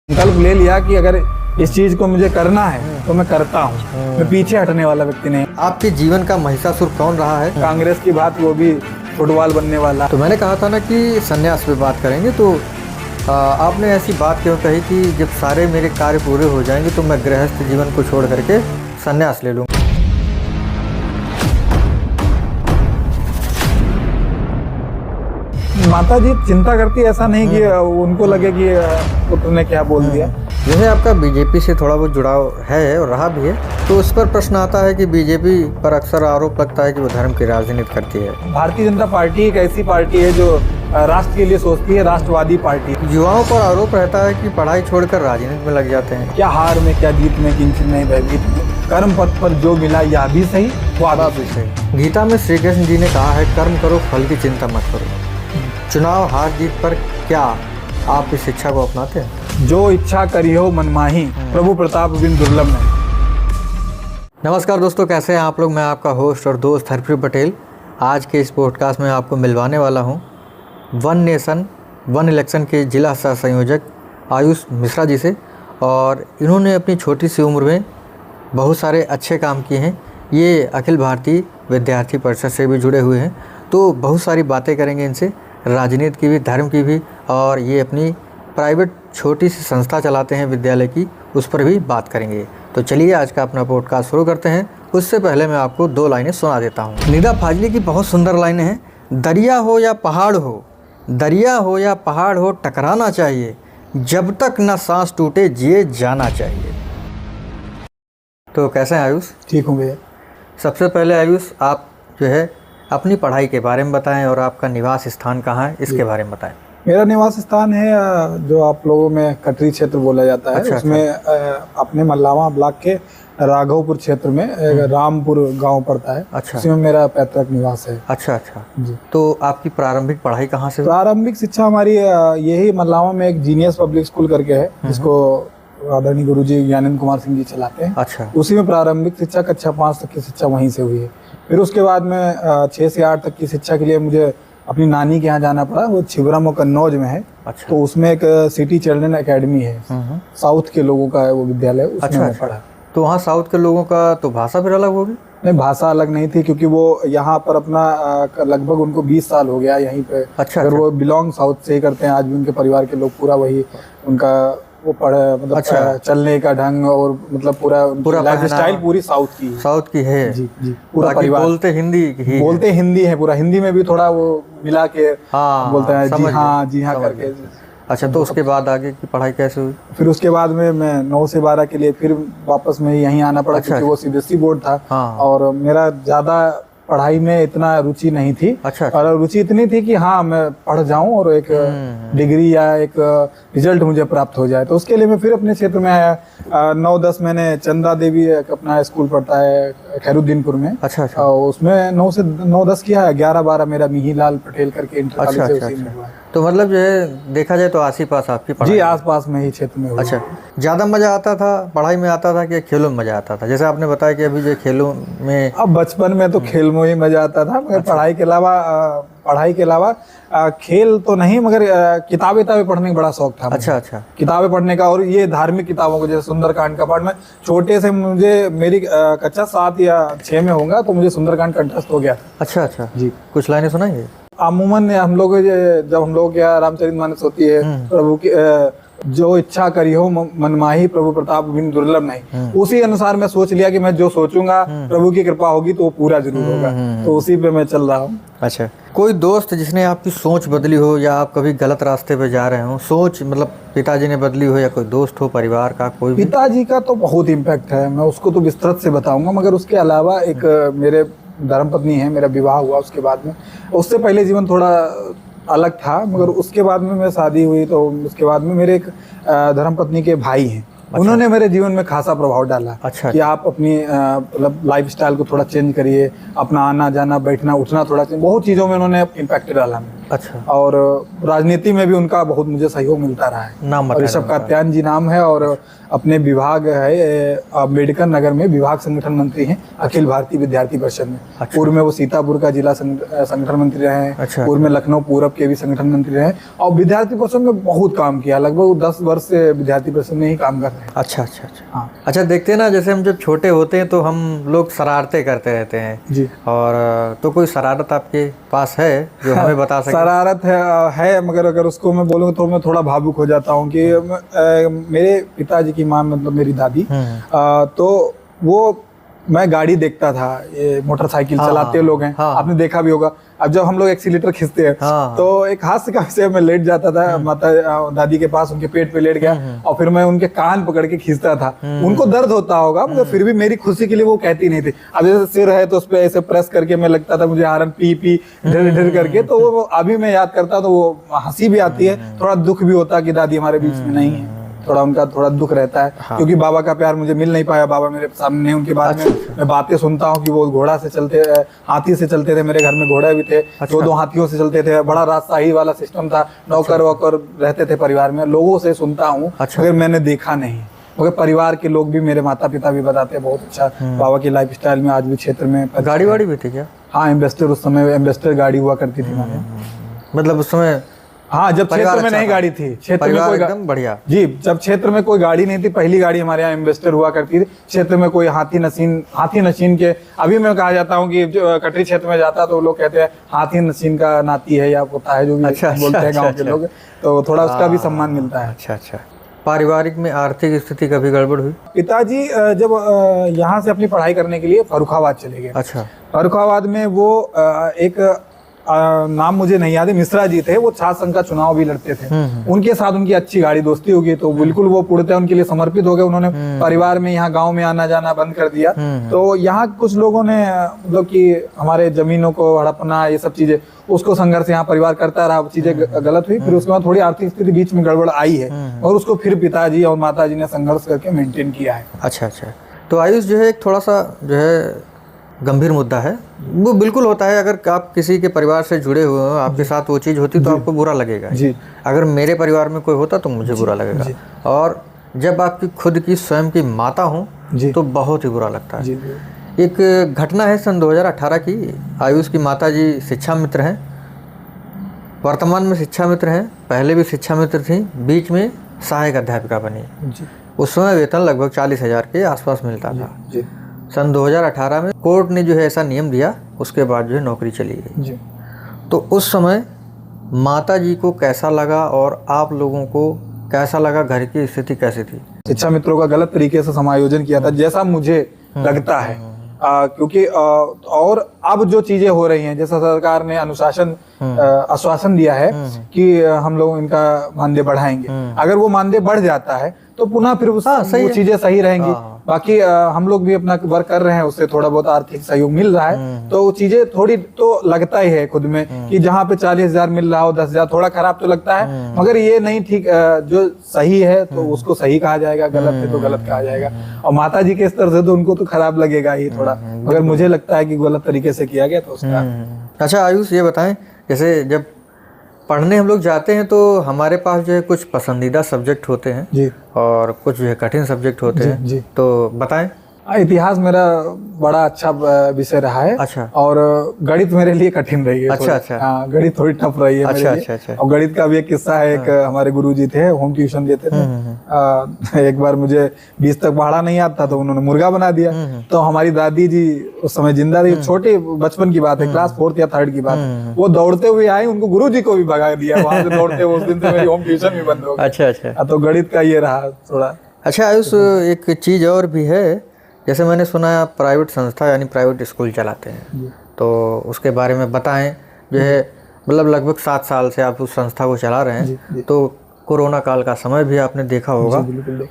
संकल्प ले लिया कि अगर इस चीज को मुझे करना है तो मैं करता हूँ। मैं पीछे हटने वाला व्यक्ति नहीं। आपके जीवन का महिषासुर कौन रहा है? कांग्रेस की बात, वो भी फुटबॉल बनने वाला। तो मैंने कहा था ना कि संन्यास पे बात करेंगे, तो आपने ऐसी बात क्यों कही कि जब सारे मेरे कार्य पूरे हो जाएंगे तो मैं गृहस्थ जीवन को छोड़ करके संन्यास ले लूँगा। माता जी चिंता करती, ऐसा नहीं कि उनको लगे कि पुत्र ने क्या बोल दिया। जैसे आपका बीजेपी से थोड़ा बहुत जुड़ाव है और रहा भी है, तो उस पर प्रश्न आता है कि बीजेपी पर अक्सर आरोप लगता है कि वो धर्म की राजनीति करती है। भारतीय जनता पार्टी एक ऐसी पार्टी है जो राष्ट्र के लिए सोचती है, राष्ट्रवादी पार्टी। युवाओं पर आरोप रहता है कि पढ़ाई छोड़कर राजनीति में लग जाते हैं। क्या हार में, क्या जीत में, किंचित नहीं भयभीत में। कर्म पथ पर जो मिला यह भी सही, वो भी सही। गीता में श्री कृष्ण जी ने कहा है, कर्म करो, फल की चिंता मत करो। चुनाव हार जीत पर क्या आप इस शिक्षा को अपनाते हैं? जो इच्छा करियो मनमाही, प्रभु प्रताप बिन दुर्लभ नहीं। नमस्कार दोस्तों, कैसे हैं आप लोग? मैं आपका होस्ट और दोस्त हरप्रीत पटेल आज के इस पॉडकास्ट में आपको मिलवाने वाला हूं वन नेशन वन इलेक्शन के जिला सह संयोजक आयुष मिश्रा जी से। और इन्होंने अपनी छोटी सी उम्र में बहुत सारे अच्छे काम किए हैं। ये अखिल भारतीय विद्यार्थी परिषद से भी जुड़े हुए हैं, तो बहुत सारी बातें करेंगे इनसे, राजनीति की भी, धर्म की भी, और ये अपनी प्राइवेट छोटी सी संस्था चलाते हैं विद्यालय की, उस पर भी बात करेंगे। तो चलिए आज का अपना पॉडकास्ट शुरू करते हैं। उससे पहले मैं आपको दो लाइनें सुना देता हूँ। निदा फाजली की बहुत सुंदर लाइनें हैं। दरिया हो या पहाड़ हो, दरिया हो या पहाड़ हो, टकराना चाहिए, जब तक न सांस टूटे जिए जाना चाहिए। तो कैसे हैं आयुष? ठीक हूँ भैया। सबसे पहले आयुष, आप जो है अपनी पढ़ाई के बारे में बताएं और आपका निवास स्थान कहाँ है, इसके बारे में बताएं। मेरा निवास स्थान है जो आप लोगों में कटरी क्षेत्र बोला जाता है। अच्छा, उसमें अपने मल्लावा ब्लॉक के राघवपुर क्षेत्र में रामपुर गांव पड़ता है। अच्छा। उसमें मेरा पैतृक निवास है। अच्छा अच्छा जी। तो आपकी प्रारंभिक पढ़ाई कहाँ से हुई? प्रारंभिक शिक्षा हमारी यही मल्लावा में एक जीनियस पब्लिक स्कूल करके है, जिसको आदरणीय गुरुजी ज्ञानेंद्र कुमार सिंह जी चलाते हैं। अच्छा। उसी में प्रारंभिक शिक्षा कक्षा 5 तक की शिक्षा वहीं से हुई है। फिर उसके बाद में 6 से 8 तक की शिक्षा के लिए मुझे अपनी नानी के यहाँ जाना पड़ा। वो छिबराम और कन्नौज में है। अच्छा। तो उसमें एक सिटी चिल्ड्रन एकेडमी है, साउथ के लोगों का है वो विद्यालय, उसमें अच्छा, मैं पढ़ा। तो वहाँ साउथ के लोगों का तो भाषा फिर अलग होगी? नहीं, भाषा अलग नहीं थी, क्योंकि वो यहाँ पर अपना लगभग उनको 20 साल हो गया यहीं पे। अच्छा। अगर वो बिलोंग साउथ से ही करते हैं, आज भी उनके परिवार के लोग पूरा वही उनका वो पढ़े, मतलब अच्छा। चलने का ढंग और मतलब पूरा लाइफ स्टाइल पूरी साउथ की है। जी जी। पूरा परिवार बोलते हिंदी ही बोलते हिंदी है, पूरा हिंदी में भी थोड़ा वो मिला के बोलते हैं, जी हाँ करके। अच्छा, तो उसके बाद आगे की पढ़ाई कैसे हुई? फिर उसके बाद में मैं 9 से 12 के लिए फिर वापस में यहीं आना पड़ा। अच्छा। क्योंकि वो सीबीएसई बोर्ड था। हाँ। और मेरा ज्यादा पढ़ाई में इतना रुचि नहीं थी। अच्छा। और रुचि इतनी थी कि हाँ मैं पढ़ जाऊं और एक डिग्री या एक रिजल्ट मुझे प्राप्त हो जाए। तो उसके लिए मैं फिर अपने क्षेत्र में आया। 9-10 मैंने चंदा देवी एक अपना स्कूल पढ़ता है खैरुद्दीनपुर में। अच्छा अच्छा। उसमें 9 से 10 किया। 11-12 मेरा मिहीलाल पटेल करके इंटर कॉलेज अच्छा से अच्छा उसी में अच्छा। हुआ है। तो मतलब जो है देखा जाए तो आस-पास आपकी पढ़ाई? जी, आसपास में ही क्षेत्र में हुआ। अच्छा, ज़्यादा मज़ा आता था पढ़ाई में आता था कि खेलों में मज़ा आता था? जैसे आपने बताया कि अभी जो खेलों में, अब बचपन में तो खेल में ही मजा आता था, मगर पढ़ाई के अलावा खेल तो नहीं, मगर किताबें पढ़ने का बड़ा शौक था। अच्छा अच्छा। किताबें पढ़ने का, और ये धार्मिक किताबों को, जैसे सुंदरकांड का पाठ। मैं छोटे से, मुझे मेरी कक्षा 7 या 6 में होगा तो मुझे सुंदरकांड कंठस्थ हो गया था। अच्छा अच्छा जी। कुछ लाइनें सुनाइए। अमूमन हम लोग जब हम लोग क्या रामचरितमानस होती है, प्रभु की जो इच्छा करियो मनमाही, प्रभु प्रताप बिन दुर्लभ नहीं। उसी अनुसार मैं सोच लिया कि मैं जो सोचूंगा प्रभु की कृपा होगी तो वो पूरा जरूर होगा। तो उसी पे मैं चल रहा हूँ। अच्छा, कोई दोस्त जिसने आपकी सोच बदली हो, या आप कभी गलत रास्ते पे जा रहे हो, सोच मतलब पिताजी ने बदली हो, या कोई दोस्त हो परिवार का कोई भी? पिताजी का तो बहुत इम्पैक्ट है, मैं उसको तो विस्तृत से बताऊंगा। मगर उसके अलावा एक मेरे धर्मपत्नी है, मेरा विवाह हुआ उसके बाद में। उससे पहले जीवन थोड़ा अलग था, मगर उसके बाद में मैं शादी हुई तो उसके बाद में मेरे एक धर्मपत्नी के भाई हैं। अच्छा। उन्होंने मेरे जीवन में खासा प्रभाव डाला। अच्छा। कि आप अपनी मतलब लाइफ स्टाइल को थोड़ा चेंज करिए, अपना आना जाना बैठना उठना थोड़ा चेंज, बहुत चीज़ों में उन्होंने इम्पैक्ट डाला। अच्छा, और राजनीति में भी उनका बहुत मुझे सहयोग मिलता रहा है। नाम और ऋषभ कात्यायन जी नाम है, और अपने विभाग है अम्बेडकर नगर में विभाग संगठन मंत्री हैं अखिल भारतीय विद्यार्थी परिषद में। अच्छा। पूर्व में वो सीतापुर का जिला संगठन मंत्री रहे हैं। अच्छा। पूर्व में लखनऊ पूर्व के भी संगठन मंत्री रहे, और विद्यार्थी परिषद में बहुत काम किया। लगभग 10 वर्ष से विद्यार्थी परिषद में ही काम कर रहे हैं। अच्छा अच्छा अच्छा। हाँ अच्छा, देखते हैं ना, जैसे हम जब छोटे होते हैं तो हम लोग शरारतें करते रहते हैं जी। और तो कोई शरारत आपके पास है जो हमें बता सके? शरारत है, मगर अगर उसको मैं बोलूँ तो मैं थोड़ा भावुक हो जाता हूँ कि मेरे पिताजी की माँ, मतलब मेरी दादी, तो वो मैं गाड़ी देखता था, ये मोटरसाइकिल चलाते लोग हैं, आपने देखा भी होगा। अब जब हम लोग एक्सीलेटर खींचते हैं तो एक हाथ से का विषय में लेट जाता था माता दादी के पास, उनके पेट पे लेट गया और फिर मैं उनके कान पकड़ के खींचता था। उनको दर्द होता होगा, मगर फिर भी मेरी खुशी के लिए वो कहती नहीं थी। अब जैसे सिर है तो उस पर ऐसे प्रेस करके मैं लगता था मुझे हारन पी पी ढिर ढिर करके, तो वो अभी मैं याद करता तो वो हंसी भी आती है, थोड़ा दुख भी होता है कि दादी हमारे बीच में नहीं है, थोड़ा उनका थोड़ा दुख रहता है। हाँ। क्योंकि बाबा का प्यार मुझे मिल नहीं पाया, बाबा मेरे सामने नहीं, उनके बारे में मैं बातें सुनता हूँ कि वो घोड़ा से चलते, हाथी से चलते थे, मेरे घर में घोड़े भी थे, दो हाथियों से चलते थे, बड़ा राजशाही वाला सिस्टम था, नौकर वोकर रहते थे परिवार में, लोगों से सुनता हूँ मगर मैंने देखा नहीं। मगर परिवार के लोग भी, मेरे माता पिता भी बताते हैं बहुत अच्छा बाबा की लाइफ स्टाइल में आज भी क्षेत्र में। गाड़ी वाड़ी भी थी क्या? हाँ, एम्बेसडर, उस समय एम्बेसडर गाड़ी हुआ करती थी मैंने। मतलब उस समय, हाँ, जब क्षेत्र में नहीं गाड़ी थी, क्षेत्र में कोई एकदम बढ़िया जी, जब क्षेत्र में कोई गाड़ी नहीं थी, पहली गाड़ी हमारे यहाँ एम्बेसडर हुआ करती थी। क्षेत्र में कोई हाथी नशीन के, अभी मैं कहा जाता हूँ कि जो कटरी क्षेत्र में जाता तो लोग कहते हैं हाथी नशीन का नाती है या पोता है, जो भी बोलते हैं गाँव के लोग, तो थोड़ा उसका भी सम्मान मिलता है। अच्छा अच्छा। पारिवारिक में आर्थिक स्थिति कभी गड़बड़ हुई? पिताजी जब यहाँ से अपनी पढ़ाई करने के लिए फर्रुखाबाद चले गए। अच्छा। फर्रुखाबाद में वो एक नाम मुझे नहीं याद है, मिश्रा जी थे, वो छात्र संघ का चुनाव भी लड़ते थे। उनके साथ उनकी अच्छी गाड़ी दोस्ती होगी, तो बिल्कुल वो पूर्णतः उनके लिए समर्पित हो गए। उन्होंने परिवार में यहाँ गांव में आना जाना बंद कर दिया। तो यहाँ कुछ लोगों ने, मतलब कि हमारे जमीनों को हड़पना, ये सब चीजें, उसको संघर्ष यहाँ परिवार करता रहा, चीजें गलत हुई। फिर उसके बाद थोड़ी आर्थिक स्थिति बीच में गड़बड़ आई है, और उसको फिर पिताजी और माताजी ने संघर्ष करके मेंटेन किया है। अच्छा अच्छा। तो आयुष जो है एक थोड़ा सा जो है गंभीर मुद्दा है, वो बिल्कुल होता है। अगर आप किसी के परिवार से जुड़े हुए हो, आपके साथ वो चीज़ होती तो आपको बुरा लगेगा जी। अगर मेरे परिवार में कोई होता तो मुझे बुरा लगेगा, और जब आपकी खुद की स्वयं की माता हो तो बहुत ही बुरा लगता है। एक घटना है सन 2018 की। आयुष की माता जी शिक्षा मित्र हैं, वर्तमान में शिक्षा मित्र हैं, पहले भी शिक्षा मित्र थी, बीच में सहायक अध्यापिका बनी। उस समय वेतन लगभग 40,000 के आसपास मिलता था। सन 2018 में कोर्ट ने जो है ऐसा नियम दिया, उसके बाद जो है नौकरी चली गई जी। तो उस समय माता जी को कैसा लगा और आप लोगों को कैसा लगा? घर की स्थिति कैसी थी? शिक्षा मित्रों का गलत तरीके से समायोजन किया था, जैसा मुझे लगता है, क्योंकि और अब जो चीजें हो रही हैं, जैसा सरकार ने आश्वासन दिया है कि हम लोग इनका मानदेय बढ़ाएंगे, अगर वो मानदेय बढ़ जाता है तो पुनः फिर वो चीजें सही रहेंगी। बाकी हम लोग भी अपना वर्क कर रहे हैं, उससे थोड़ा बहुत आर्थिक सहयोग मिल रहा है, तो चीजें थोड़ी तो लगता ही है खुद में कि जहाँ पे 40,000 मिल रहा हो 10,000, थोड़ा खराब तो लगता है, मगर ये नहीं ठीक। जो सही है तो उसको सही कहा जाएगा, गलत है तो गलत कहा जाएगा। और माता जी के स्तर से तो उनको तो खराब लगेगा ही थोड़ा, मगर मुझे लगता है कि गलत तरीके से किया गया तो उसका। अच्छा आयुष, ये बताएं, जैसे जब पढ़ने हम लोग जाते हैं तो हमारे पास जो है कुछ पसंदीदा सब्जेक्ट होते हैं जी, और कुछ जो है कठिन सब्जेक्ट होते हैं जी। तो बताएं। इतिहास मेरा बड़ा अच्छा विषय रहा है। अच्छा। और गणित मेरे लिए कठिन रही है। अच्छा अच्छा। हाँ, गणित थोड़ी टफ रही है। अच्छा अच्छा अच्छा। और गणित का भी एक किस्सा है, एक हमारे गुरुजी थे, होम ट्यूशन देते थे। एक बार मुझे 20 तक पढ़ा नहीं आता तो उन्होंने मुर्गा बना दिया। तो हमारी दादी जी उस समय जिंदा थी, छोटे बचपन की बात है, क्लास 4th या 3rd की बात है, वो दौड़ते हुए आई, उनको गुरुजी को भी भगा दिया वहां से दौड़ते हुए। उस दिन से मेरी होम ट्यूशन भी बंद हो गई। अच्छा अच्छा। तो गणित का ये रहा थोड़ा। अच्छा आयुष, एक चीज और भी है, जैसे मैंने सुना है प्राइवेट संस्था यानी प्राइवेट स्कूल चलाते हैं, तो उसके बारे में बताएं। जो है मतलब लगभग 7 साल से आप उस संस्था को चला रहे हैं, तो कोरोना काल का समय भी आपने देखा होगा,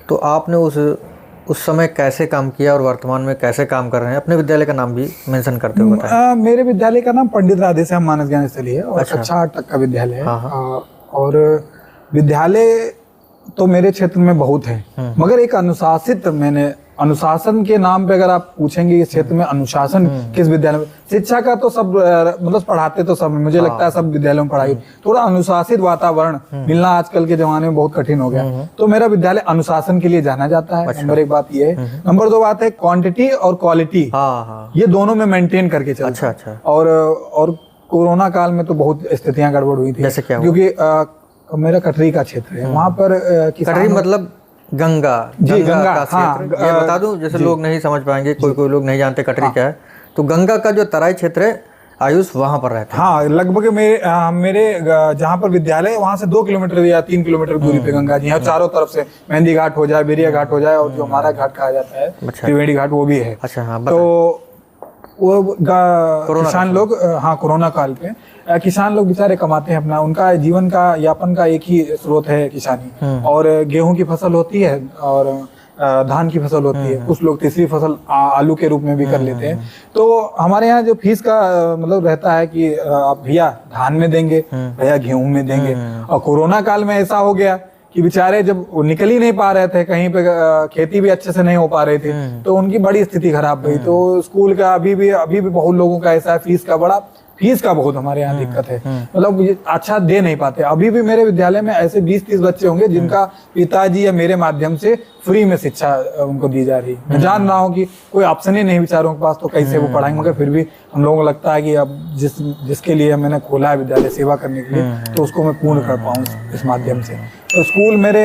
तो आपने उस समय कैसे काम किया और वर्तमान में कैसे काम कर रहे हैं? अपने विद्यालय का नाम भी मेंशन करते हुए बताएं। मेरे विद्यालय का नाम पंडित राधेश्याम मानस ज्ञान स्थली है, और अच्छा 8 का विद्यालय है। और विद्यालय तो मेरे क्षेत्र में बहुत है, मगर एक अनुशासित मैंने अनुशासन के नाम पे अगर आप पूछेंगे इस क्षेत्र में अनुशासन किस विद्यालय में, शिक्षा का तो सब मतलब पढ़ाते तो सब, मुझे लगता है सब विद्यालयों में पढ़ाई, थोड़ा अनुशासित वातावरण मिलना आजकल के जमाने में बहुत कठिन हो गया। तो मेरा विद्यालय अनुशासन के लिए जाना जाता है। नंबर एक बात ये है। नंबर दो बात है क्वांटिटी और क्वालिटी, ये दोनों में मेंटेन करके चलते हैं। अच्छा। और कोरोना काल में तो बहुत स्थितियां गड़बड़ हुई थी। जैसे क्या हुआ? क्योंकि मेरा कटरी का क्षेत्र है, वहाँ पर कटरी मतलब गंगा गंगा का क्षेत्र। ये बता दूं, जैसे लोग नहीं समझ पाएंगे, कोई लोग नहीं जानते कटरी क्या है, तो गंगा का जो तराई क्षेत्र है आयुष वहाँ पर रहता है। हाँ, लगभग मेरे जहाँ पर विद्यालय है वहाँ से 2 किलोमीटर या 3 किलोमीटर दूरी पे गंगा जी है। चारों तरफ से मेहंदी घाट हो जाए, बेरिया घाट हो जाए, और जो हमारा घाट कहा जाता है त्रिवेणी घाट, वो भी है। अच्छा, हाँ। तो वो किसान लोग, हाँ, कोरोना काल पे किसान लोग बेचारे कमाते हैं अपना, उनका जीवन का यापन का एक ही स्रोत है किसानी। और गेहूं की फसल होती है और धान की फसल होती है, कुछ लोग तीसरी फसल आलू के रूप में भी कर लेते हैं। तो हमारे यहाँ जो फीस का मतलब रहता है कि आप भैया धान में देंगे, भैया गेहूं में देंगे। और कोरोना काल में ऐसा हो गया कि बेचारे जब निकल ही नहीं पा रहे थे, कहीं पे खेती भी अच्छे से नहीं हो पा रही थी, तो उनकी बड़ी स्थिति खराब हुई। तो स्कूल का अभी भी बहुत लोगों का ऐसा है, फीस का बहुत हमारे यहाँ दिक्कत है, मतलब अच्छा दे नहीं पाते। अभी भी मेरे विद्यालय में ऐसे 20-30 बच्चे होंगे जिनका पिताजी या मेरे माध्यम से फ्री में शिक्षा उनको दी जा रही है। मैं जान रहा हूँ कि कोई ऑप्शन ही नहीं बेचारों के पास, तो कैसे वो पढ़ाएंगे, मगर फिर भी हम लोगों को लगता है कि अब जिसके लिए मैंने खोला है विद्यालय सेवा करने के लिए, तो उसको मैं पूर्ण कर पाऊँ इस माध्यम से। तो स्कूल मेरे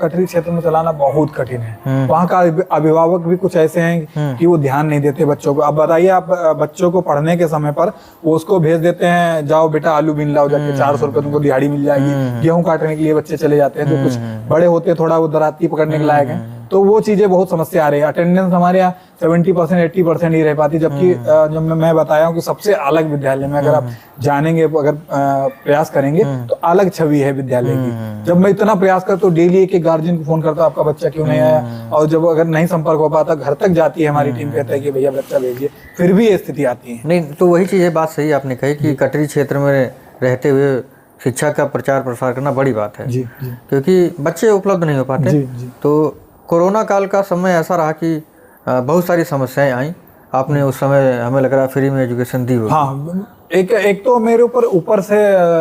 कटरी क्षेत्र में चलाना बहुत कठिन है। वहाँ का अभिभावक भी कुछ ऐसे हैं कि वो ध्यान नहीं देते बच्चों को। अब बताइए, आप बच्चों को पढ़ने के समय पर वो उसको भेज देते हैं, जाओ बेटा आलू बीन लाओ जाके, 400 रुपए तुमको दिहाड़ी मिल जाएगी। गेहूं काटने के लिए बच्चे चले जाते हैं, जो कुछ बड़े होते हैं थोड़ा वो दराती पकड़ने के लायक हैं, तो वो चीजें बहुत समस्या आ रही है। अटेंडेंस हमारे यहाँ 70% 80% ही रह पाती, जबकि जब मैं बताया हूँ कि सबसे अलग विद्यालय में अगर आप जानेंगे, अगर प्रयास करेंगे तो अलग छवि है विद्यालय की। जब मैं इतना प्रयास करता हूँ, डेली एक गार्जियन को फोन करता हूँ, आपका बच्चा क्यों नहीं आया, और जब अगर नहीं संपर्क हो पाता, घर तक जाती है हमारी टीम, कहता है कि भैया बच्चा भेजिए, फिर भी ये स्थिति आती है। नहीं, तो वही चीज़ है, बात सही आपने कही कि कटरी क्षेत्र में रहते हुए शिक्षा का प्रचार प्रसार करना बड़ी बात है। जी। क्योंकि बच्चे उपलब्ध नहीं हो पाते। तो कोरोना काल का समय ऐसा रहा कि बहुत सारी समस्याएं आई, आपने उस समय हमें लग रहा है फ्री में एजुकेशन दी होगी। हाँ, एक तो मेरे ऊपर से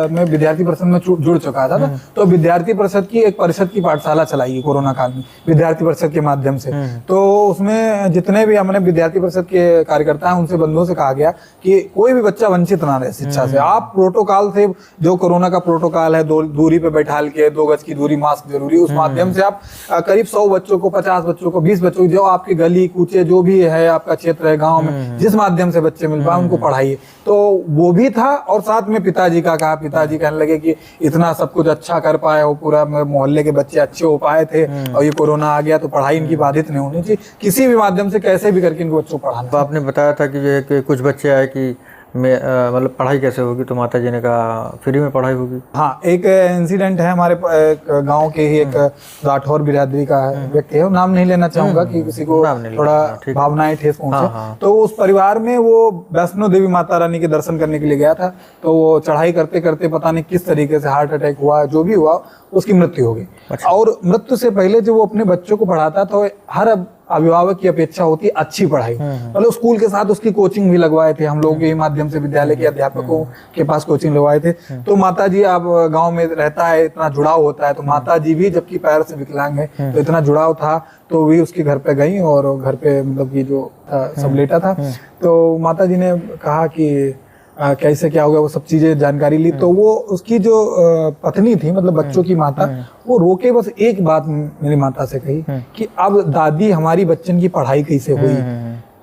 मैं विद्यार्थी परिषद में जुड़ चुका था, तो विद्यार्थी परिषद की एक परिषद की पाठशाला चलाई कोरोना काल में विद्यार्थी परिषद के माध्यम से। तो उसमें जितने भी हमने विद्यार्थी परिषद के कार्यकर्ता हैं, उनसे बंधुओं से कहा गया कि कोई भी बच्चा वंचित ना रहे शिक्षा से। आप प्रोटोकॉल से, जो कोरोना का प्रोटोकॉल है, दूरी पे बैठाल के 2 गज की दूरी, मास्क जरूरी, उस माध्यम से आप करीब 100 बच्चों को, 50 बच्चों को, 20 बच्चों को, जो आपकी गली कूचे जो भी है, आपका क्षेत्र है, गाँव में जिस माध्यम से बच्चे मिल पाए उनको पढ़ाइए। तो वो भी था, और साथ में पिताजी का कहा, पिताजी कहने लगे कि इतना सब कुछ अच्छा कर पाए हो, पूरा मोहल्ले के बच्चे अच्छे हो पाए थे, और ये कोरोना आ गया तो पढ़ाई इनकी बाधित नहीं होनी चाहिए, किसी भी माध्यम से कैसे भी करके इनको बच्चों को पढ़ाना। तो आपने बताया था कि कुछ बच्चे आए कि मतलब पढ़ाई कैसे होगी, तो माता जी ने कहा फ्री में पढ़ाई होगी। हाँ, एक इंसिडेंट है हमारे गांव के ही एक राठौर बिरादरी का व्यक्ति है, नाम नहीं लेना चाहूंगा कि किसी को थोड़ा भावनाएं ठेस पहुंचे। तो उस परिवार में वो वैष्णो देवी माता रानी के दर्शन करने के लिए गया था, तो वो चढ़ाई करते करते पता नहीं किस तरीके से हार्ट अटैक हुआ, जो भी हुआ उसकी मृत्यु हो गई। और मृत्यु से पहले जब वो अपने बच्चों को पढ़ाता तो हर अभिभावक की अपेक्षा होती है अच्छी पढ़ाई, मतलब स्कूल के साथ उसकी कोचिंग भी लगवाए थे हम लोगों के माध्यम से, विद्यालय के अध्यापकों के पास कोचिंग लगवाए थे। तो माता जी, आप गांव में रहता है, इतना जुड़ाव होता है, तो माता जी भी जबकि पैर से विकलांग है, तो इतना जुड़ाव था, तो भी उसके घर पे गई और घर पे मतलब कि जो सब लेटा था, तो माता जी ने कहा कि कैसे क्या हो गया, वो सब चीजें जानकारी ली। तो वो उसकी जो पत्नी थी, मतलब बच्चों की माता, वो रोके बस एक बात मेरी माता से कही कि अब दादी हमारी बच्चन की पढ़ाई कैसे हुई।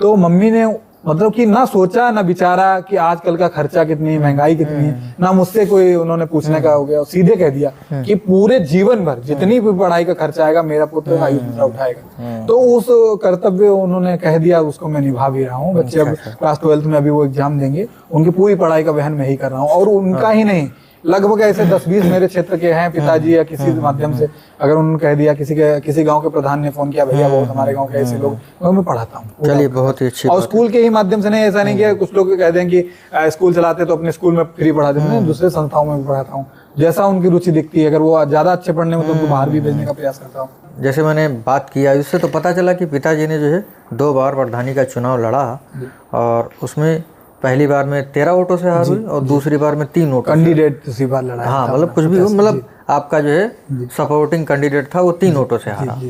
तो मम्मी ने मतलब कि ना सोचा ना विचारा कि आजकल का खर्चा कितनी, महंगाई कितनी, ना मुझसे कोई उन्होंने पूछने का हो गया, सीधे कह दिया कि पूरे जीवन भर जितनी भी पढ़ाई का खर्चा आएगा मेरा पुत्र आयुष मिश्रा उठाएगा। तो उस कर्तव्य उन्होंने कह दिया, उसको मैं निभा भी रहा हूँ। बच्चे अब क्लास 12 में अभी वो एग्जाम देंगे, उनकी पूरी पढ़ाई का वहन मैं ही कर रहा हूँ। और उनका ही नहीं, लगभग ऐसे 10-20 मेरे क्षेत्र के हैं पिताजी या किसी माध्यम से, अगर उन्होंने कह दिया, किसी गांव के प्रधान ने फोन किया, भैया बहुत हमारे गांव के ऐसे लोग, मैं पढ़ाता हूँ। चलिए, बहुत ही अच्छी। और स्कूल के ही माध्यम से नहीं, ऐसा नहीं कि कुछ लोग कह दें कि स्कूल चलाते तो अपने स्कूल में फ्री पढ़ा देते हैं, दूसरे संस्थाओं में भी पढ़ाता हूँ। जैसा उनकी रुचि दिखती है, अगर वो ज़्यादा अच्छे पढ़ने में तो उनको बाहर भी भेजने का प्रयास करता हूँ। जैसे मैंने बात किया उससे तो पता चला कि पिताजी ने जो है 2 बार प्रधानी का चुनाव लड़ा और उसमें पहली बार में 13 वोटों से हार हुई और दूसरी बार में 3 वोटों से। कैंडिडेट दूसरी बार लड़ा है। हाँ, मतलब कुछ भी हो, मतलब आपका जो है सपोर्टिंग कैंडिडेट था वो 3 वोटों से हारा।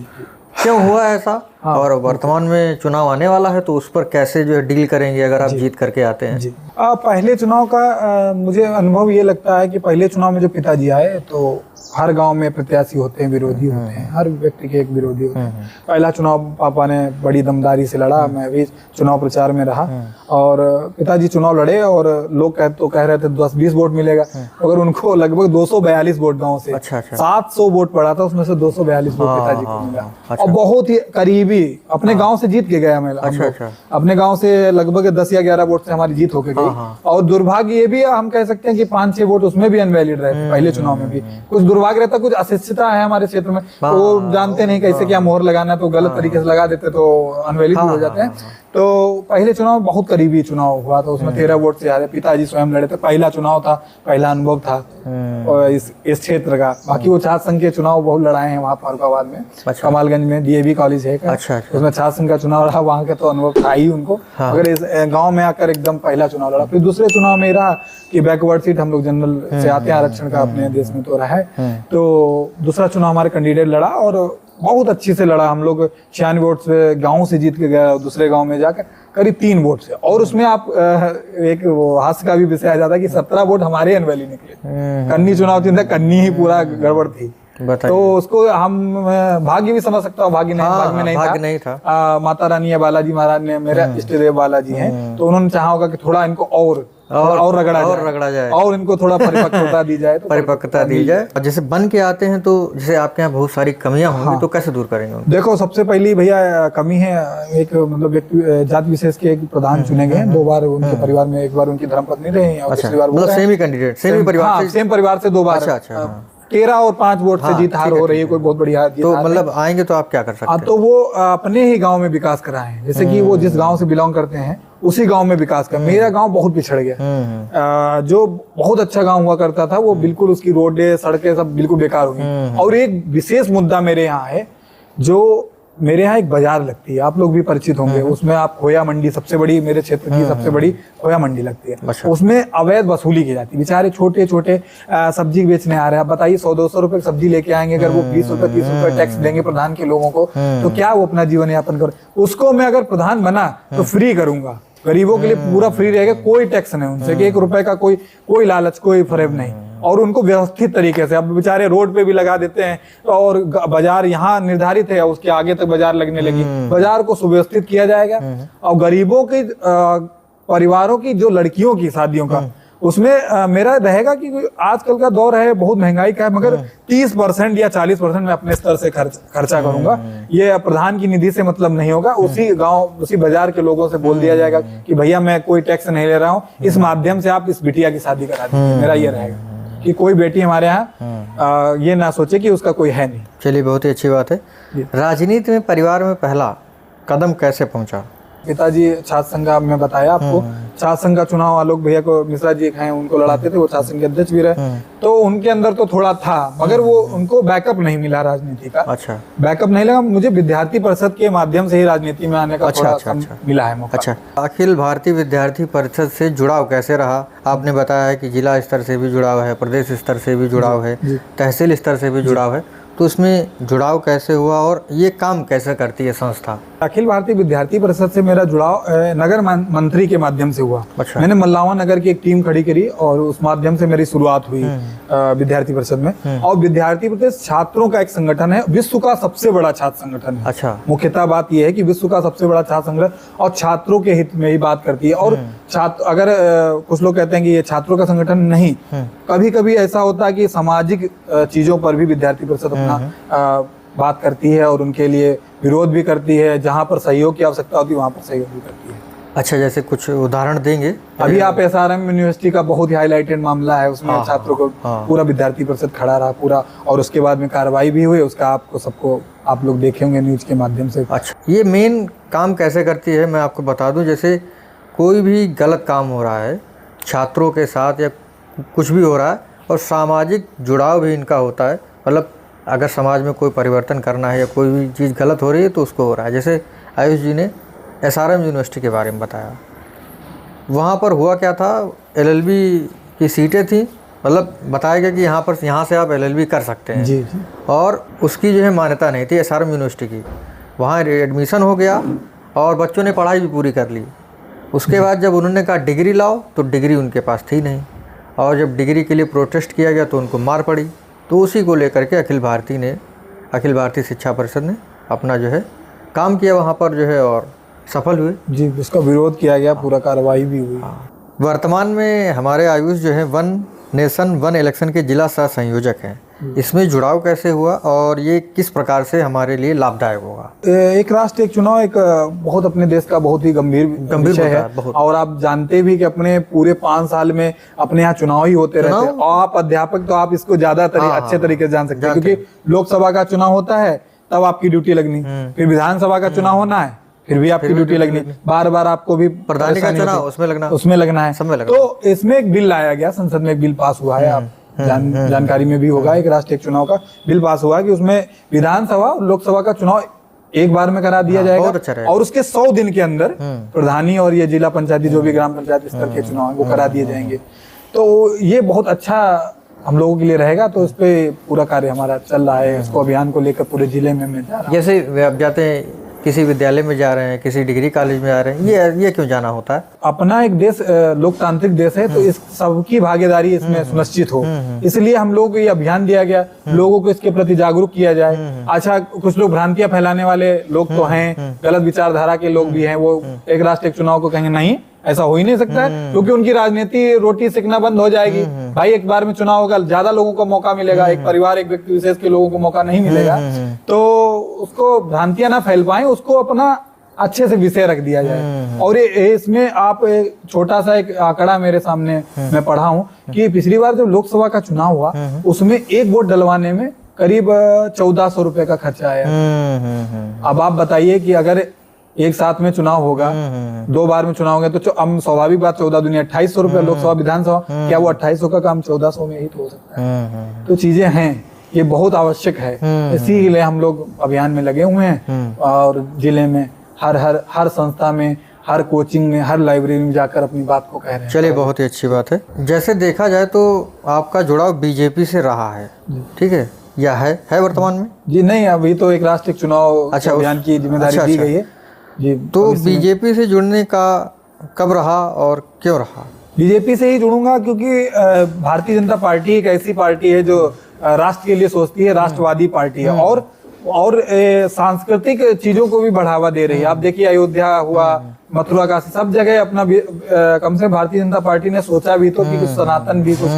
क्यों हुआ ऐसा? और वर्तमान में चुनाव आने वाला है तो उस पर कैसे जो है डील करेंगे अगर आप जीत करके आते हैं? पहले चुनाव का मुझे अनुभव ये लगता है कि पहले चुनाव में जो पिताजी आए तो हर गांव में प्रत्याशी होते हैं, विरोधी होते हैं, हर व्यक्ति के एक विरोधी होते हैं। पहला चुनाव पापा ने बड़ी दमदारी से लड़ा, मैं भी चुनाव प्रचार में रहा और पिताजी चुनाव लड़े और लोग कह रहे थे 10-20 वोट मिलेगा, मगर उनको लगभग 242 वोट गांव से 700 वोट पड़ा था, उसमें से 242 वोट पिताजी को मिला और बहुत ही करीबी अपने गांव से जीत के गया। मैं अपने गांव से लगभग 10 या 11 वोट से हमारी जीत होके गई और दुर्भाग्य ये भी हम कह सकते हैं कि 5-6 वोट उसमें भी अनवैलिड रहे थे पहले चुनाव में भी। कुछ दुर्भाग्य रहता, कुछ अशिक्षितता है हमारे क्षेत्र में, वो जानते नहीं कैसे क्या मोहर लगाना है, तो गलत तरीके से लगा देते तो अनवैलिड हो जाते हैं। तो पहले चुनाव बहुत करीबी चुनाव हुआ था, उसमें 13 वोट से हारे, पिताजी स्वयं लड़े थे, पहला चुनाव था, पहला अनुभव था और इस क्षेत्र का। बाकी वो छात्र संघ के चुनाव बहुत लड़ाए हैं वहाँ फरुखाबाद में, कमालगंज में डीएवी कॉलेज है, उसमें छात्र संघ का चुनाव रहा, वहाँ का तो अनुभव था ही उनको। अगर इस गाँव में आकर एकदम पहला चुनाव लड़ा। फिर दूसरे चुनाव में रहा कि बैकवर्ड सीट, हम लोग जनरल से आते हैं, आरक्षण का अपने देश में तो रहा है, तो दूसरा चुनाव हमारे कैंडिडेट लड़ा और बहुत अच्छी से लड़ा। हम लोग 96 वोट से गांव से जीत के गए, दूसरे गांव में जाकर करीब 3 वोट से। और उसमें आप एक हास्य का भी विषय आ जाता है कि 17 वोट हमारे अनवैली निकले। कन्नी चुनाव थी, कन्नी ही पूरा गड़बड़ थी, तो उसको हम भाग्य भी समझ सकता हूँ, भाग्य नहीं था। माता रानी या बालाजी महाराज ने, मेरे इष्ट देव बालाजी हैं, तो उन्होंने चाहा होगा कि थोड़ा इनको और रगड़ा जाए और इनको थोड़ा परिपक्वता दी जाए, तो परिपक्वता दी जाए। और जैसे बन के आते हैं तो जैसे आपके यहाँ बहुत सारी कमियां होंगी, तो कैसे दूर करेंगे? देखो, सबसे पहली भैया कमी है, एक मतलब व्यक्ति जाति विशेष के एक प्रधान चुने गए हैं 2 बार उनके परिवार में, एक बार उनकी धर्मपत्नी रही और दूसरी बार सेम ही कैंडिडेट, सेम परिवार से 2 बार। 13 और 5 वोट से जीत हार हो रही है, कोई बहुत बड़ी हार। तो मतलब आएंगे तो आप क्या कर सकते हैं? तो वो अपने ही गांव में विकास कराएं, जैसे कि वो जिस गांव से बिलोंग करते हैं उसी गांव में विकास कर। मेरा गांव बहुत पिछड़ गया, जो बहुत अच्छा गांव हुआ करता था वो बिल्कुल उसकी रोडें सड़कें सब बिल्कुल बेकार हो गई। और एक विशेष मुद्दा मेरे यहाँ है, जो मेरे यहाँ एक बाजार लगती है, आप लोग भी परिचित होंगे, उसमें आप खोया मंडी, सबसे बड़ी मेरे क्षेत्र की सबसे बड़ी खोया मंडी लगती है, उसमें अवैध वसूली की जाती है। बेचारे छोटे छोटे सब्जी बेचने आ रहे हैं, आप बताइए 100-200 रुपए सब्जी लेके आएंगे, अगर वो 20 रुपए 30 रुपए टैक्स देंगे प्रधान के लोगों को, तो क्या वो अपना जीवन यापन कर? उसको मैं अगर प्रधान बना तो फ्री करूंगा, गरीबों के लिए पूरा फ्री रहेगा, कोई टैक्स नहीं उनसे, कि 1 रुपए का कोई लालच, कोई फरेब नहीं। और उनको व्यवस्थित तरीके से, अब बेचारे रोड पे भी लगा देते हैं, और बाजार यहाँ निर्धारित है, उसके आगे तक बाजार लगने लगी, बाजार को सुव्यवस्थित किया जाएगा। और गरीबों के परिवारों की जो लड़कियों की शादियों का, उसमें मेरा रहेगा कि आजकल का दौर है, बहुत महंगाई का है, मगर 30% या 40% मैं अपने स्तर से खर्चा करूंगा। ये प्रधान की निधि से मतलब नहीं होगा, उसी गांव उसी बाजार के लोगों से बोल दिया जाएगा कि भैया मैं कोई टैक्स नहीं ले रहा हूँ, इस माध्यम से आप इस बिटिया की शादी करा दीजिए। मेरा ये रहेगा कि कोई बेटी हमारे यहाँ ये ना सोचे कि उसका कोई है नहीं। चलिए, बहुत ही अच्छी बात है। राजनीति में परिवार में पहला कदम कैसे पहुंचा? पिताजी छात्र संघ में बताया आपको, छात्र संघ का चुनाव आलोक भैया को मिश्रा जी हैं उनको लड़ाते थे, वो छात्र संघ के अध्यक्ष भी रहे, तो उनके अंदर तो थोड़ा था, मगर वो उनको बैकअप नहीं मिला राजनीति का। अच्छा, बैकअप नहीं लगा मुझे, विद्यार्थी परिषद के माध्यम से ही राजनीति में आने का थोड़ा मिला है मौका। अच्छा, अखिल भारतीय विद्यार्थी परिषद से जुड़ाव कैसे रहा? आपने बताया है कि जिला स्तर से भी जुड़ाव है, प्रदेश स्तर से भी जुड़ाव है, तहसील स्तर से भी जुड़ाव है, तो उसमें जुड़ाव कैसे हुआ और ये काम कैसे करती है संस्था? अखिल भारतीय विद्यार्थी परिषद से मेरा जुड़ाव नगर मंत्री के माध्यम से हुआ। अच्छा। मैंने मल्लावा नगर की एक टीम खड़ी करी और उस माध्यम से मेरी शुरुआत हुई विद्यार्थी परिषद में। और विद्यार्थी परिषद छात्रों का एक संगठन है, विश्व का सबसे बड़ा छात्र संगठन है। अच्छा। मुख्यतः बात यह है कि विश्व का सबसे बड़ा छात्र संगठन और छात्रों के हित में ही बात करती है। और छात्र अगर कुछ लोग कहते हैं कि ये छात्रों का संगठन नहीं, कभी कभी ऐसा होता है कि सामाजिक चीजों पर भी विद्यार्थी परिषद अपना बात करती है और उनके लिए विरोध भी करती है, जहां पर सहयोग की आवश्यकता होती है वहां पर सहयोग भी करती है। अच्छा, जैसे कुछ उदाहरण देंगे? अभी आप एसआरएम यूनिवर्सिटी का बहुत ही हाईलाइटेड मामला है, उसमें छात्रों को पूरा विद्यार्थी परिषद खड़ा रहा पूरा, और उसके बाद में कार्रवाई भी हुई, उसका आपको सबको आप लोग देखे होंगे न्यूज के माध्यम से। अच्छा, ये मेन काम कैसे करती है मैं आपको बता दूं। जैसे कोई भी गलत काम हो रहा है छात्रों के साथ या कुछ भी हो रहा है, और सामाजिक जुड़ाव भी इनका होता है। मतलब अगर समाज में कोई परिवर्तन करना है या कोई भी चीज़ गलत हो रही है तो उसको हो रहा है। जैसे आयुष जी ने SRM यूनिवर्सिटी के बारे में बताया, वहाँ पर हुआ क्या था, LLB की सीटें थी, मतलब बताया गया कि यहाँ से आप LLB कर सकते हैं जी जी। और उसकी जो है मान्यता नहीं थी SRM यूनिवर्सिटी की। वहाँ एडमिशन हो गया और बच्चों ने पढ़ाई भी पूरी कर ली। उसके बाद जब उन्होंने कहा डिग्री लाओ तो डिग्री उनके पास थी नहीं, और जब डिग्री के लिए प्रोटेस्ट किया गया तो उनको मार पड़ी। तो उसी को लेकर के अखिल भारतीय शिक्षा परिषद ने अपना जो है काम किया वहाँ पर जो है और सफल हुए। जी, उसका विरोध किया गया, पूरा कार्रवाई भी हुई। वर्तमान में हमारे आयुष जो है वन नेशन वन इलेक्शन के जिला सह संयोजक हैं। इसमें जुड़ाव कैसे हुआ और ये किस प्रकार से हमारे लिए लाभदायक होगा? एक राष्ट्र एक चुनाव एक बहुत अपने देश का बहुत ही गंभीर विषय है। और आप जानते भी कि अपने पूरे 5 साल में अपने यहाँ चुनाव ही होते रहते हैं। और आप अध्यापक तो आप इसको ज्यादा अच्छे तरीके से जान सकते हैं, क्योंकि लोकसभा का चुनाव होता है तब आपकी ड्यूटी लगनी, फिर विधानसभा का चुनाव होना है फिर भी आपकी ड्यूटी लगनी, बार बार आपको भी प्रधानी का चुनाव उसमें लगना है। तो इसमें एक बिल लाया गया, संसद में एक बिल पास हुआ है, आप जानकारी में भी होगा। एक राष्ट्रीय चुनाव का बिल पास हुआ कि उसमें विधानसभा और लोकसभा का चुनाव एक बार में करा दिया जाएगा, और उसके 100 दिन के अंदर प्रधानी और ये जिला पंचायती जो भी ग्राम पंचायत स्तर के चुनाव है वो करा दिए जाएंगे। तो ये बहुत अच्छा हम लोगों के लिए रहेगा। तो इस पे पूरा कार्य हमारा चल रहा है, इसको अभियान को लेकर पूरे जिले में मैं जा रहा हूं। जैसे आप जाते हैं किसी विद्यालय में जा रहे हैं, किसी डिग्री कॉलेज में जा रहे हैं, ये क्यों जाना होता है? अपना एक देश लोकतांत्रिक देश है, तो इस सबकी भागीदारी इसमें सुनिश्चित हो, इसलिए हम लोगों को ये अभियान दिया गया, लोगों को इसके प्रति जागरूक किया जाए। अच्छा, कुछ लोग भ्रांतियां फैलाने वाले लोग तो हैं, गलत विचारधारा के लोग भी हैं, वो एक राष्ट्र एक चुनाव को कहेंगे नहीं ऐसा हो ही नहीं सकता है, क्योंकि उनकी राजनीति रोटी सेकना बंद हो जाएगी। भाई एक बार में चुनाव होगा, ज्यादा लोगों को मौका मिलेगा, एक परिवार एक व्यक्ति विशेष के लोगों को मौका नहीं मिलेगा। तो उसको भ्रांतियां ना फैल पाए, उसको अपना अच्छे से विषय रख दिया जाए। और ये इसमें आप एक छोटा सा एक आंकड़ा मेरे सामने मैं पढ़ा हूँ कि पिछली बार जब लोकसभा का चुनाव हुआ उसमें एक वोट डलवाने में करीब 1400 रुपए का खर्चा आया। अब आप बताइए कि अगर एक साथ में चुनाव होगा, 2 बार में चुनाव होगा, तो हम स्वाभाविक बात 14 दूनी 2800 रुपए लोकसभा विधानसभा, क्या वो 2800 का काम 1400 में ही तो हो सकता है? तो चीजें हैं, ये बहुत आवश्यक है, इसीलिए हम लोग अभियान में लगे हुए हैं। और जिले में हर संस्था में, हर कोचिंग में, हर लाइब्रेरी में जाकर अपनी बात को कह रहे हैं। चलिए, बहुत ही अच्छी बात है। जैसे देखा जाए तो आपका जुड़ाव बीजेपी से रहा है, ठीक है, या है वर्तमान में? जी नहीं, अभी तो एक राष्ट्रीय चुनाव अभियान की जिम्मेदारी दी गई है जी। तो बीजेपी से जुड़ने का कब रहा और क्यों रहा? बीजेपी से ही जुड़ूंगा क्योंकि भारतीय जनता पार्टी एक ऐसी पार्टी है जो राष्ट्र के लिए सोचती है, राष्ट्रवादी पार्टी है, और सांस्कृतिक चीजों को भी बढ़ावा दे रही है। आप देखिए, अयोध्या हुआ, मथुरा काशी, सब जगह अपना कम से भारतीय जनता पार्टी ने सोचा भी तो कि कुछ सनातन भी कुछ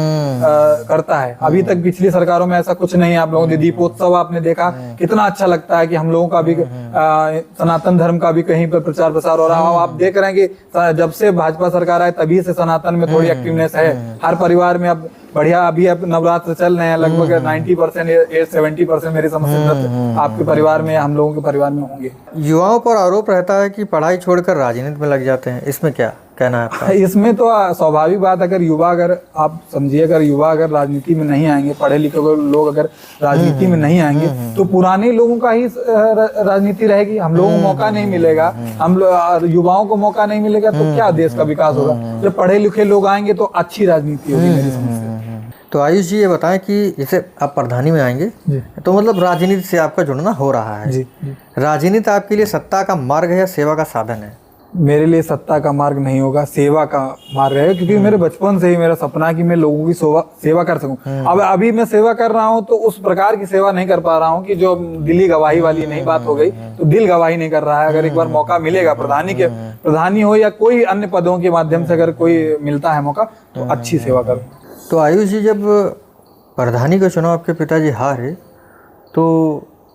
करता है। अभी तक पिछली सरकारों में ऐसा कुछ नहीं है। आप लोगों ने दीपोत्सव आपने देखा, कितना अच्छा लगता है कि हम लोगों का भी सनातन धर्म का भी कहीं पर प्रचार प्रसार हो रहा है। आप देख रहे हैं कि जब से भाजपा सरकार आए तभी से सनातन में थोड़ी एक्टिवनेस है। हर परिवार में अब बढ़िया, अभी अब नवरात्र चल रहे हैं, लगभग 90% या 70% मेरी समझ से आपके परिवार में, हम लोगों के परिवार में होंगे। युवाओं पर आरोप रहता है कि पढ़ाई छोड़कर राजनीति में लग जाते हैं, इसमें क्या कहना है आपका? इसमें तो स्वाभाविक बात, अगर आप समझिए, अगर युवा अगर राजनीति में नहीं आएंगे, पढ़े लिखे लोग अगर राजनीति में नहीं आएंगे तो पुराने लोगों का ही राजनीति रहेगी। हम लोगों को मौका नहीं मिलेगा, हम युवाओं को मौका नहीं मिलेगा, तो क्या देश का विकास होगा? जब पढ़े लिखे लोग आएंगे तो अच्छी राजनीति होगी मेरी समझ से। तो आयुष जी, ये बताएं कि जैसे आप प्रधानी में आएंगे तो मतलब राजनीति से आपका जुड़ना हो रहा है जी। राजनीति आपके लिए सत्ता का मार्ग है या सेवा का साधन है? मेरे लिए सत्ता का मार्ग नहीं होगा, सेवा का मार्ग है, क्योंकि मेरे बचपन से ही मेरा सपना है कि मैं लोगों की सेवा कर सकूं। अब अभी मैं सेवा कर रहा हूं तो उस प्रकार की सेवा नहीं कर पा रहा हूं कि जो दिली गवाही वाली नहीं बात हो गई, तो दिल गवाही नहीं कर रहा है। अगर एक बार मौका मिलेगा, प्रधानी हो या कोई अन्य पदों के माध्यम से अगर कोई मिलता है मौका, तो अच्छी सेवा करूँ। तो आयुष जी, जब प्रधानी का चुनाव आपके पिताजी हारे तो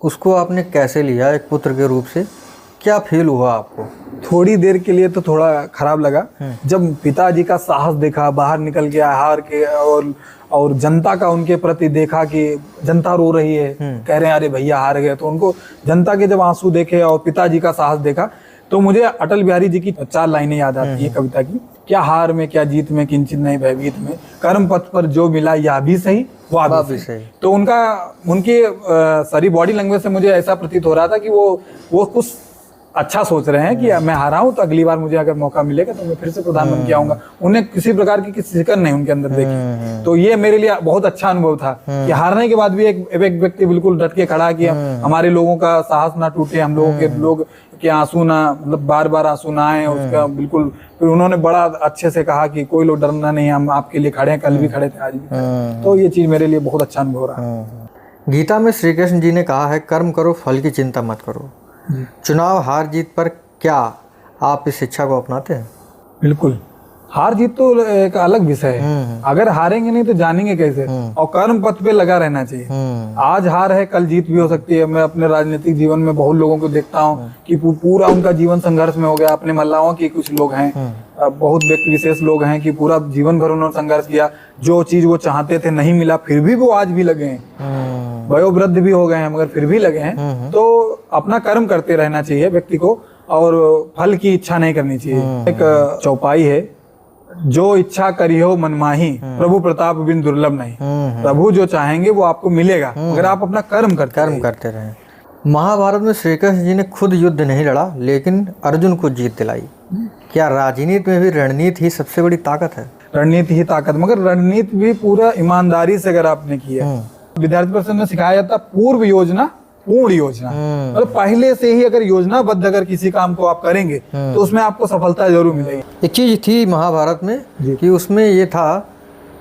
उसको आपने कैसे लिया एक पुत्र के रूप से? क्या फील हुआ आपको? थोड़ी देर के लिए तो थोड़ा खराब लगा, जब पिताजी का साहस देखा, बाहर निकल के हार के, और जनता का उनके प्रति देखा कि जनता रो रही है, कह रहे हैं अरे भैया हार गए, तो उनको जनता के जब आंसू देखे और पिताजी का साहस देखा, तो मुझे अटल बिहारी जी की 4 लाइनें याद आती है कविता की क्या हार में क्या जीत में किंचित नहीं भयभीत में, कर्म पथ पर जो मिला यह भी सही वह भी सही। तो उनकी सारी बॉडी लैंग्वेज से मुझे ऐसा प्रतीत हो रहा था कि वो कुछ अच्छा सोच रहे हैं कि मैं हारा हूं तो अगली बार मुझे अगर मौका मिलेगा तो मैं फिर से प्रधानमंत्री आऊंगा। उन्हें किसी प्रकार की किसी शिकन नहीं उनके अंदर देखी। तो ये मेरे लिए बहुत अच्छा अनुभव था कि हारने के बाद भी एक व्यक्ति बिल्कुल डट के खड़ा कि हमारे लोगों का साहस ना टूटे, हम लोगों के आंसू ना, मतलब बार बार आंसू ना आए उसका बिल्कुल। फिर उन्होंने बड़ा अच्छे से कहा कि कोई लोग डरना नहीं, हम आपके लिए खड़े हैं, कल भी खड़े थे आज भी। तो ये चीज मेरे लिए बहुत अच्छा अनुभव रहा। गीता में श्री कृष्ण जी ने कहा है कर्म करो फल की चिंता मत करो। चुनाव हार जीत पर क्या आप इस शिक्षा को अपनाते हैं? बिल्कुल, हार जीत तो एक अलग विषय है। अगर हारेंगे नहीं तो जानेंगे कैसे। और कर्म पथ पे लगा रहना चाहिए। आज हार है कल जीत भी हो सकती है। मैं अपने राजनीतिक जीवन में बहुत लोगों को देखता हूँ कि पूरा उनका जीवन संघर्ष में हो गया। अपने मल्लाहों के कुछ लोग हैं, बहुत व्यक्ति विशेष लोग हैं कि पूरा जीवन भर उन्होंने संघर्ष किया, जो चीज वो चाहते थे नहीं मिला, फिर भी वो आज भी लगे हैं, वयोवृद्ध भी हो गए हैं मगर फिर भी लगे हैं। तो अपना कर्म करते रहना चाहिए व्यक्ति को, और फल की इच्छा नहीं करनी चाहिए। एक चौपाई है, जो इच्छा करियो मनमाही, प्रभु प्रताप बिन दुर्लभ नहीं। प्रभु जो चाहेंगे वो आपको मिलेगा, अगर आप अपना कर्म करते रहें। महाभारत में श्री कृष्ण जी ने खुद युद्ध नहीं लड़ा लेकिन अर्जुन को जीत दिलाई। क्या राजनीति में भी रणनीति ही सबसे बड़ी ताकत है? रणनीति ही ताकत, मगर रणनीति भी पूरा ईमानदारी से अगर आपने किया। विद्यार्थी परिषद में सिखाया जाता पूर्व योजना पूर्ण योजना। मतलब पहले से ही अगर योजनाबद्ध अगर किसी काम को आप करेंगे तो उसमें आपको सफलता जरूर मिलेगी। एक चीज थी महाभारत में कि उसमें ये था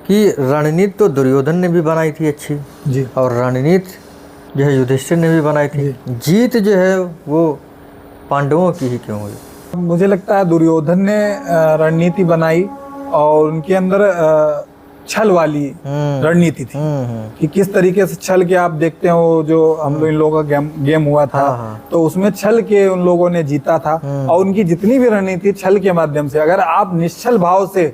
कि रणनीति तो दुर्योधन ने भी बनाई थी अच्छी जी, और रणनीति जो है युधिष्ठिर ने भी बनाई थी। जीत जो है वो पांडवों की ही क्यों हुई? मुझे लगता है दुर्योधन ने रणनीति बनाई और उनके अंदर छल वाली रणनीति थी कि किस तरीके से छल के आप देखते हो। जो हम लोग इन लोगों का गेम हुआ था तो उसमें छल के उन लोगों ने जीता था। और उनकी जितनी भी रणनीति छल के माध्यम से, अगर आप निश्चल भाव से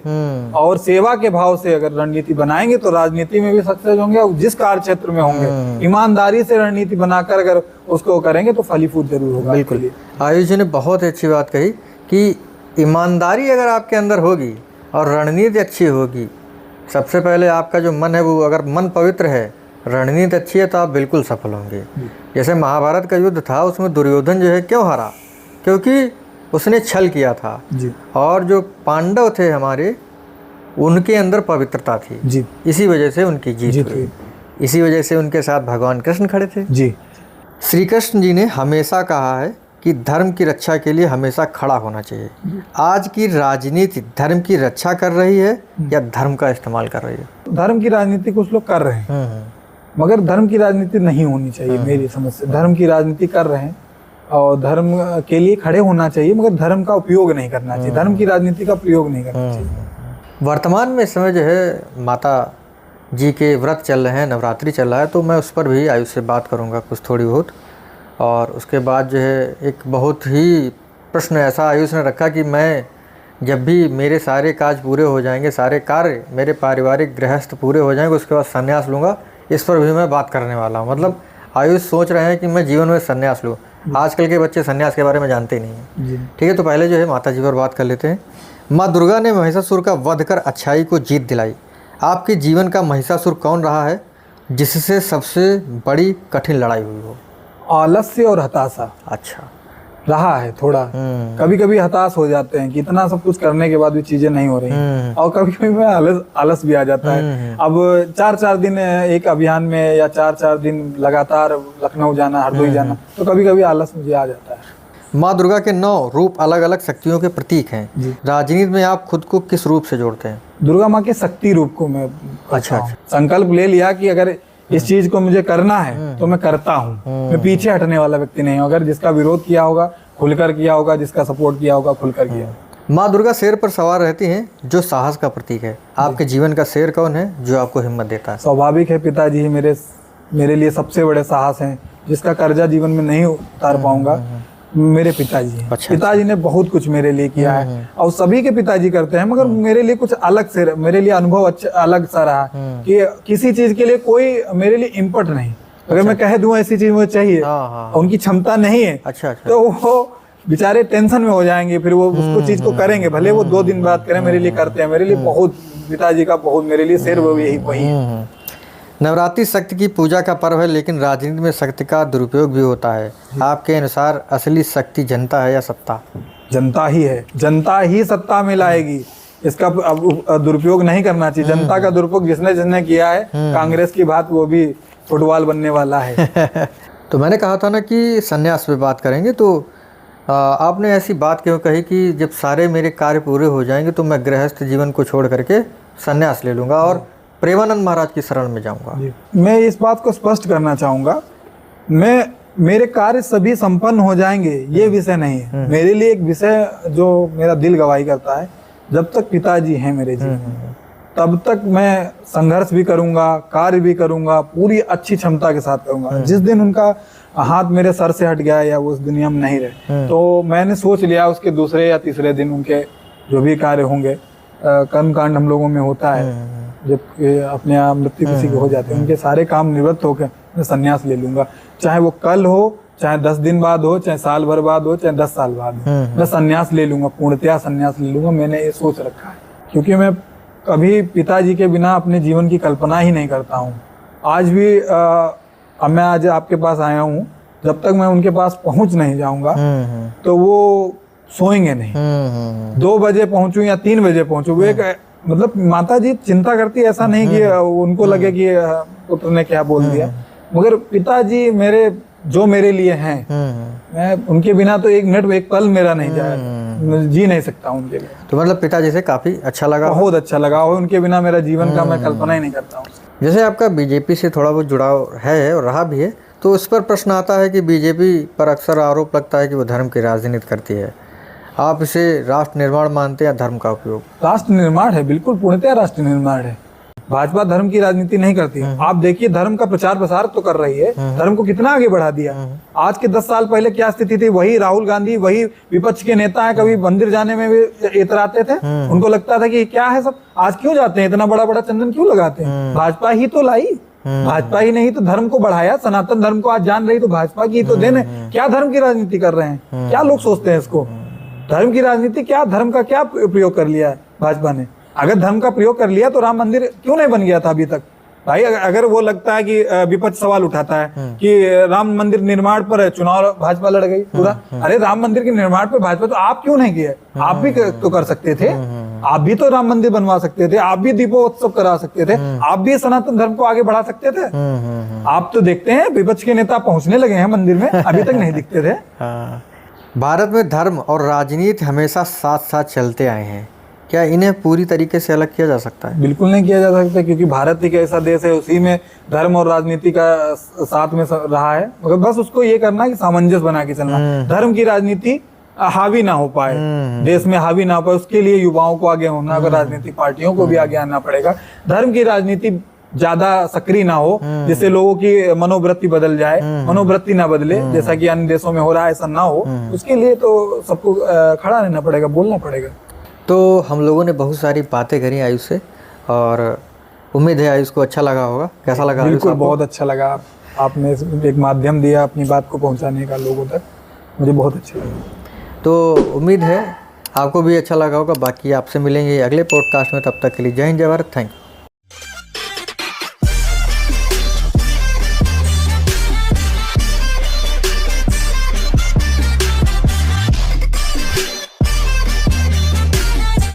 और सेवा के भाव से अगर रणनीति बनाएंगे तो राजनीति में भी सक्सेस होंगे और जिस कार्य क्षेत्र में होंगे ईमानदारी से रणनीति बनाकर अगर उसको करेंगे तो फलीफूट जरूर होगा। बिल्कुल, आयुष जी ने बहुत अच्छी बात कही कि ईमानदारी अगर आपके अंदर होगी और रणनीति अच्छी होगी, सबसे पहले आपका जो मन है वो अगर मन पवित्र है, रणनीति अच्छी है तो आप बिल्कुल सफल होंगे। जैसे महाभारत का युद्ध था उसमें दुर्योधन जो है क्यों हारा? क्योंकि उसने छल किया था जी। और जो पांडव थे हमारे उनके अंदर पवित्रता थी जी। इसी वजह से उनकी जीत हुई। इसी वजह से उनके साथ भगवान कृष्ण खड़े थे जी। श्री कृष्ण जी ने हमेशा कहा है कि धर्म की रक्षा के लिए हमेशा खड़ा होना चाहिए। आज की राजनीति धर्म की रक्षा कर रही है या धर्म का इस्तेमाल कर रही है? धर्म की राजनीति कुछ लोग कर रहे हैं मगर धर्म की राजनीति नहीं होनी चाहिए। मेरी समझ से धर्म की राजनीति कर रहे हैं और धर्म के लिए खड़े होना चाहिए मगर धर्म का उपयोग नहीं करना चाहिए। धर्म की राजनीति का प्रयोग नहीं करना चाहिए। वर्तमान में इस समय जो है माता जी के व्रत चल रहे हैं, नवरात्रि चल रहा है, तो मैं उस पर भी आयुष से बात करूँगा कुछ थोड़ी बहुत। और उसके बाद जो है एक बहुत ही प्रश्न ऐसा आयुष ने रखा कि मैं जब भी मेरे सारे काज पूरे हो जाएंगे, सारे कार्य मेरे पारिवारिक गृहस्थ पूरे हो जाएंगे, उसके बाद संन्यास लूँगा। इस पर भी मैं बात करने वाला हूँ। मतलब आयुष सोच रहे हैं कि मैं जीवन में संन्यास लूँ। आजकल के बच्चे संन्यास के बारे में जानते ही नहीं हैं। ठीक है, तो पहले जो है माता जी पर बात कर लेते हैं। माँ दुर्गा ने महिषासुर का वध कर अच्छाई को जीत दिलाई। आपके जीवन का महिषासुर कौन रहा है जिससे सबसे बड़ी कठिन लड़ाई हुई हो? आलस्य और हताशा। अच्छा, रहा है थोड़ा। कभी कभी हताश हो जाते हैं कि इतना सब कुछ करने के बाद भी चीजें नहीं हो रही और कभी कभी में आलस भी आ जाता है। अब 4-4 दिन एक अभियान में या 4-4 दिन लगातार लखनऊ जाना, हरदोई जाना, तो कभी कभी आलस मुझे आ जाता है। माँ दुर्गा के 9 रूप अलग अलग शक्तियों के प्रतीक हैं। राजनीति में आप खुद को किस रूप से जोड़ते हैं? दुर्गा माँ के शक्ति रूप को मैं अच्छा संकल्प ले लिया कि अगर इस चीज को मुझे करना है तो मैं करता हूँ। मैं पीछे हटने वाला व्यक्ति नहीं हूँ। अगर जिसका विरोध किया होगा खुलकर किया होगा, जिसका सपोर्ट किया होगा खुलकर किया। माँ दुर्गा शेर पर सवार रहती हैं जो साहस का प्रतीक है। आपके जीवन का शेर कौन है जो आपको हिम्मत देता है? स्वाभाविक है, पिताजी मेरे लिए सबसे बड़े साहस हैं, जिसका कर्जा जीवन में नहीं उतार पाऊंगा। मेरे पिताजी हैं। पिताजी ने बहुत कुछ मेरे लिए किया है और सभी के पिताजी करते हैं मगर मेरे लिए कुछ अलग से, मेरे लिए अनुभव अच्छा अलग सा रहा कि किसी चीज के लिए कोई मेरे लिए इम्पोर्ट नहीं। अगर मैं कह दूं ऐसी चीज मुझे चाहिए, उनकी क्षमता नहीं है, तो वो बेचारे टेंशन में हो जाएंगे, फिर वो उसको चीज को करेंगे, भले वो 2 दिन बाद करें, मेरे लिए करते हैं, मेरे लिए बहुत, पिताजी का बहुत मेरे लिए सिर्फ यही वही है। नवरात्रि शक्ति की पूजा का पर्व है, लेकिन राजनीति में शक्ति का दुरुपयोग भी होता है। आपके अनुसार असली शक्ति जनता है या सत्ता? जनता ही है, जनता ही सत्ता में लाएगी, इसका अब दुरुपयोग नहीं करना चाहिए। जनता का दुरुपयोग जिसने जिसने किया है, कांग्रेस की बात, वो भी फुटबॉल बनने वाला है। तो मैंने कहा था ना कि संन्यास पे बात करेंगे, तो आपने ऐसी बात क्यों कही कि जब सारे मेरे कार्य पूरे हो जाएंगे तो मैं गृहस्थ जीवन को छोड़ करके संन्यास ले लूँगा और प्रेमानंद महाराज की शरण में जाऊँगा? मैं इस बात को स्पष्ट करना चाहूँगा, मेरे कार्य सभी संपन्न हो जाएंगे ये विषय नहीं है। मेरे लिए एक विषय जो मेरा दिल गवाही करता है, जब तक पिताजी हैं मेरे जीवन में, तब तक मैं संघर्ष भी करूंगा, कार्य भी करूंगा, पूरी अच्छी क्षमता के साथ करूंगा। जिस दिन उनका हाथ मेरे सर से हट गया या वो उस दुनिया में नहीं रहे, तो मैंने सोच लिया उसके दूसरे या तीसरे दिन उनके जो भी कार्य होंगे, कर्मकांड हम लोगों में होता है, जब अपने आप मृत्यु किसी की हो जाती है, उनके सारे काम निवृत्त होकर मैं संन्यास ले लूंगा। चाहे वो कल हो, चाहे 10 दिन बाद हो, चाहे साल भर बाद हो, चाहे 10 साल बाद हो, मैं संन्यास ले लूंगा, पूर्णतया संन्यास ले लूंगा। मैंने ये सोच रखा है, क्योंकि मैं कभी पिताजी के बिना अपने जीवन की कल्पना ही नहीं करता हूँ। आज भी अब मैं आज आपके पास आया हूँ, जब तक मैं उनके पास पहुँच नहीं जाऊँगा तो वो सोएंगे नहीं। 2 बजे पहुँचूं या 3 बजे पहुँचूं, वो एक मतलब माता जी चिंता करती है, ऐसा नहीं कि उनको लगे कि पुत्र ने क्या बोल दिया, मगर पिताजी मेरे लिए हैं, मैं उनके बिना तो 1 मिनट 1 पल मेरा नहीं जाएगा, जी नहीं सकता उनके बिना। तो मतलब पिताजी से काफ़ी अच्छा लगा? बहुत अच्छा लगा हो, उनके बिना मेरा जीवन का मैं कल्पना ही नहीं करता हूँ। जैसे आपका बीजेपी से थोड़ा बहुत जुड़ाव है और रहा भी है, तो उस पर प्रश्न आता है कि बीजेपी पर अक्सर आरोप लगता है कि वो धर्म की राजनीति करती है। आप इसे राष्ट्र निर्माण मानते हैं या धर्म का उपयोग? राष्ट्र निर्माण है, बिल्कुल पूर्णतः राष्ट्र निर्माण है। भाजपा धर्म की राजनीति नहीं करती है। आप देखिए, धर्म का प्रचार प्रसार तो कर रही है, धर्म को कितना आगे बढ़ा दिया। आज के 10 साल पहले क्या स्थिति थी, वही राहुल गांधी, वही विपक्ष के नेता है, कभी मंदिर जाने में भी इतराते थे, उनको लगता था कि क्या है सब, आज क्यों जाते हैं, इतना बड़ा बड़ा चंदन क्यों लगाते हैं? भाजपा ही तो लाई, भाजपा ही नहीं तो धर्म को बढ़ाया, सनातन धर्म को आज जान रही तो भाजपा की तो देन है। क्या धर्म की राजनीति कर रहे हैं, क्या लोग सोचते हैं इसको? धर्म की राजनीति क्या, धर्म का क्या प्रयोग कर लिया है भाजपा ने? अगर धर्म का प्रयोग कर लिया तो राम मंदिर क्यों नहीं बन गया था अभी तक? भाई अगर वो लगता है कि विपक्ष सवाल उठाता है कि राम मंदिर निर्माण पर चुनाव भाजपा लड़ गई पूरा, अरे राम मंदिर के निर्माण पर भाजपा, तो आप क्यों नहीं किए? आप भी तो कर सकते थे, आप भी तो राम मंदिर बनवा सकते थे, आप भी दीपोत्सव करा सकते थे, आप भी सनातन धर्म को आगे बढ़ा सकते थे। आप तो देखते हैं विपक्ष के नेता पहुंचने लगे हैं मंदिर में, अभी तक नहीं दिखते थे। भारत में धर्म और राजनीति हमेशा साथ साथ चलते आए हैं, क्या इन्हें पूरी तरीके से अलग किया जा सकता है? बिल्कुल नहीं किया जा सकता, क्योंकि भारत एक ऐसा देश है, उसी में धर्म और राजनीति का साथ में रहा है, मगर बस उसको ये करना कि सामंजस्य बना के चलना। धर्म की राजनीति हावी ना हो पाए, देश में हावी ना हो पाए, उसके लिए युवाओं को आगे होना, अगर राजनीतिक पार्टियों को भी आगे आना पड़ेगा। धर्म की राजनीति ज्यादा सक्रिय ना हो, जिससे लोगों की मनोवृत्ति बदल जाए, मनोवृत्ति ना बदले, जैसा कि अन्य देशों में हो रहा है, ऐसा ना हो। उसके लिए तो सबको खड़ा रहना पड़ेगा, बोलना पड़ेगा। तो हम लोगों ने बहुत सारी बातें करी आयुष से, और उम्मीद है आयुष को अच्छा लगा होगा। कैसा लगा? बिल्कुल बहुत अच्छा लगा, आपने एक माध्यम दिया अपनी बात को पहुंचाने का लोगों तक, मुझे बहुत अच्छा लगा। तो उम्मीद है आपको भी अच्छा लगा होगा। बाकी आपसे मिलेंगे अगले पॉडकास्ट में, तब तक के लिए जय हिंद, जय भारत, थैंक यू।